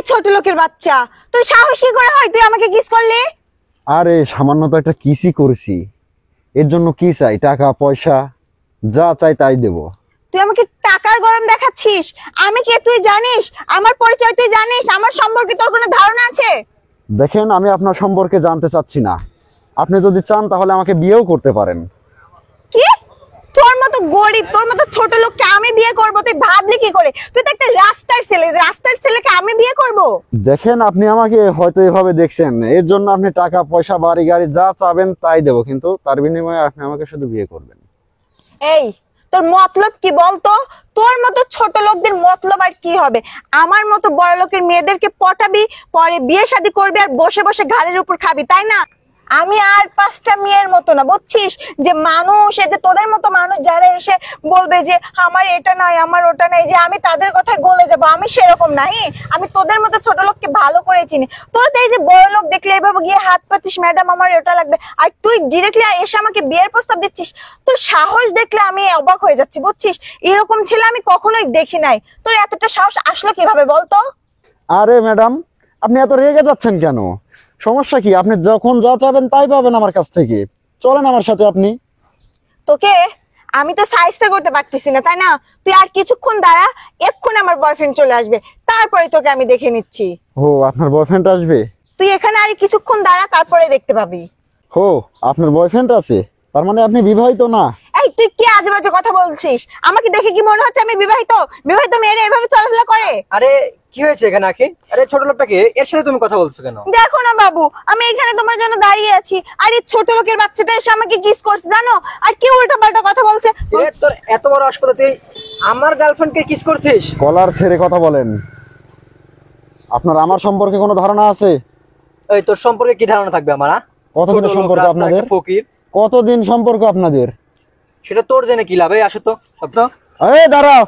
ছোট লোকের বাচ্চা, তোর সাহস কি করে হয় তুই আমাকে কিস করলি? আরে সামান্য তো একটা কিসই করেছি, এর জন্য কি চাই? টাকা পয়সা যা চাই তাই দেব। তুই আমাকে টাকার গরম দেখাচ্ছিস? আমি কে তুই জানিস? আমার পরিচয় তুই জানিস? আমার সম্পর্কে তোর কোনো ধারণা আছে? দেখেন, আমি আপনার সম্পর্কে জানতে চাচ্ছি না। আপনি যদি চান তাহলে আমাকে বিয়েও করতে পারেন। কি? তোর মতো গরিব, তোর মতো ছোট লোককে আমি বিয়ে করব? তুই ভাবলি কি করে? তুই তো একটা রাস্তার ছেলে, রাস্তার ছেলেকে আমি বিয়ে করব? দেখেন, আপনি আমাকে হয়তো এভাবে দেখছেন, এর জন্য আপনি টাকা পয়সা বাড়ি গাড়ি যা চাবেন তাই দেবো, কিন্তু তার বিনিময়ে আপনি আমাকে শুধু বিয়ে করবেন। এই, তোর মতলব কি বলতো? তোর মতো ছোট লোকদের মতলব আর কি হবে? আমার মতো বড় লোকের মেয়েদেরকে পটাবি, পরে বিয়ে শাদী করবি আর বসে বসে ঘাড়ের উপর খাবি, তাই না? আমি আর 5টা মেয়ের মতো না, বুঝছিস? যে মানুষ, এই যে তোদের মতো মানুষ যারা এসে বলবে যে আমার এটা নাই, আমার ওটা নাই, যে আমি তাদের কথায় গলে যাবো, আমি সেরকম নাই। আমি তোদের মতো ছোট লোককে ভালো করে চিনি। তোর তো এই যে বড় লোক দেখলে এভাবে গিয়ে হাত পাতিস, ম্যাডাম আমার ওটা লাগবে, আর তুই ডিরেক্টলি এসে আমাকে বিয়ের প্রস্তাব দিচ্ছিস। তোর সাহস দেখলে আমি অবাক হয়ে যাচ্ছি, বুঝছিস? এরকম ছেলে আমি কখনোই দেখি নাই। তোর এতটা সাহস আসলো কিভাবে বলতো? আরে ম্যাডাম, আপনি এত রেগে যাচ্ছেন কেন? সমস্যা কি? আপনি যখন যা চাবেন তাই পাবেন আমার কাছ থেকে। চলেন আমার সাথে। আপনি তোকে আমি তো সাইজটা করতে পারতেছি না, তাই না? তুই আর কিছুক্ষণ দাঁড়া, এক্ষুনি আমার বয়ফ্রেন্ড চলে আসবে, তারপরে তোকে আমি দেখে নিচ্ছি। ও, আপনার বয়ফ্রেন্ড আসবে? তুই এখানে আর কিছুক্ষণ দাঁড়া, তারপরে দেখতে পাবি। ও, আপনার বয়ফ্রেন্ড আছে? তার মানে আপনি বিবাহিত না? এই, তুই কি আজে বাজে কথা বলছিস? আমাকে দেখে কি মনে হচ্ছে আমি বিবাহিত? বিবাহিত মেয়েরা এভাবে চলাফেরা করে? আরে কি হয়েছে এখানে আখি? আরে ছোট লোকটাকে, এর সাথে তুমি কথা বলছো কেন? দেখো না বাবু, আমি এখানে তোমার জন্য দাঁড়িয়ে আছি, আর এই ছোট লোকের বাচ্চাটা এসে আমাকে কিস করছে, জানো? আর কি উল্টা পাল্টা কথা বলছে। এ তোর এত বড় আসপদা, তুই আমার গার্লফ্রেন্ডকে কিস করছিস? কলার ছেড়ে কথা বলেন। আপনার আমার সম্পর্কে কোনো ধারণা আছে? এই তোর সম্পর্কে কি ধারণা থাকবে আমার? কতদিনের সম্পর্ক আপনাদের? ফকির। কতদিন সম্পর্ক আপনাদের? সেটা তোর জেনে কি লাভ? এই আসো তো সব তো। এই দাঁড়াও।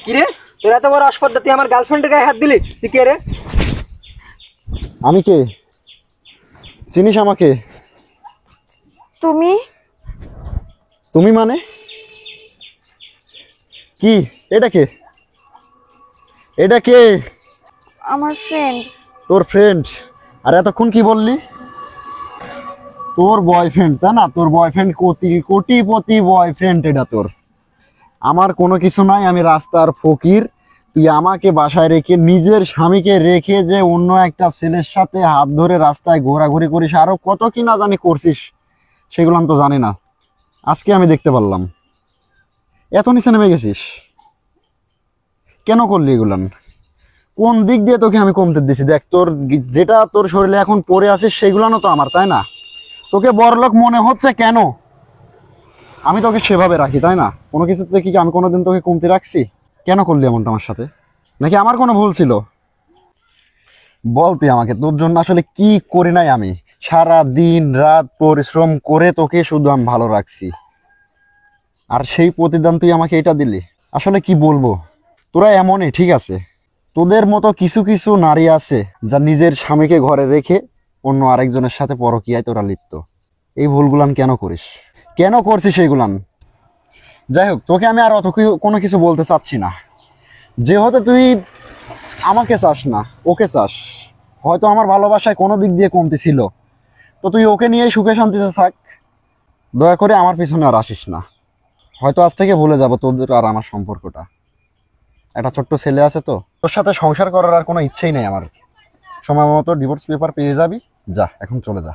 কি রে, তোর এত বড় আসপদা, তুই আমার গার্লফ্রেন্ডের গায়ে হাত দিলি? তুই কে রে? আমি কে? চিনিস আমাকে? তুমি? তুমি মানে কি? এটা কে? এটা কে? আমার ফ্রেন্ড। তোর ফ্রেন্ড? আর এতক্ষণ কি বললি? তোর বয়ফ্রেন্ড, তাই না? তোর বয়ফ্রেন্ড কোটিপতি বয়ফ্রেন্ড এটা তোর। আমার কোনো কিছু নাই, আমি রাস্তার ফকির। তুই আমাকে বাসায় রেখে, নিজের স্বামীকে রেখে যে অন্য একটা ছেলের সাথে হাত ধরে রাস্তায় ঘোরাঘুরি করিস, আরো কত কি না জানি করছিস, সেগুলো আমি তো জানি না। আজকে আমি দেখতে পারলাম। এত নিচে নেমে গেছিস কেন? করলি এগুলান? কোন দিক দিয়ে তোকে আমি কমতে দিছি? দেখ, তোর যেটা তোর শরীরে এখন পরে আছিস সেগুলানো তো আমার, তাই না? তোকে বড়লোক মনে হচ্ছে কেন? আমি তোকে সেভাবে রাখি, তাই না? কোনো কিছুতে কি আমি কোনোদিন তোকে কমতে রাখছি? কেন করলি এমনটা আমার সাথে? নাকি আমার কোনো ভুল ছিল? বলতে আমাকে, তোর জন্য আসলে কি করি নাই আমি? সারা দিন রাত পরিশ্রম করে তোকে শুধু আমি ভালো রাখছি, আর সেই প্রতিদান তুই আমাকে এটা দিলি। আসলে কি বলবো, তোরা এমনই, ঠিক আছে? তোদের মতো কিছু কিছু নারী আছে যা নিজের স্বামীকে ঘরে রেখে অন্য আরেকজনের সাথে পরকীয়ায় তোরা লিপ্ত। এই ভুলগুলান কেন করিস? কেন করছিস সেইগুলান? যাই হোক, তোকে আমি আর অত কোনো কিছু বলতে চাচ্ছি না। যেহেতু তুই আমাকে চাস না, ওকে চাস, হয়তো আমার ভালোবাসায় কোনো দিক দিয়ে কমতি ছিল, তো তুই ওকে নিয়েই সুখে শান্তিতে থাক। দয়া করে আমার পিছনে আর আসিস না। হয়তো আজ থেকে ভুলে যাব তোদের আর আমার সম্পর্কটা। একটা ছোট্ট ছেলে আছে, তো তোর সাথে সংসার করার আর কোনো ইচ্ছেই নেই আমার। সময় মতো ডিভোর্স পেপার পেয়ে যাবি। যা, এখন চলে যা।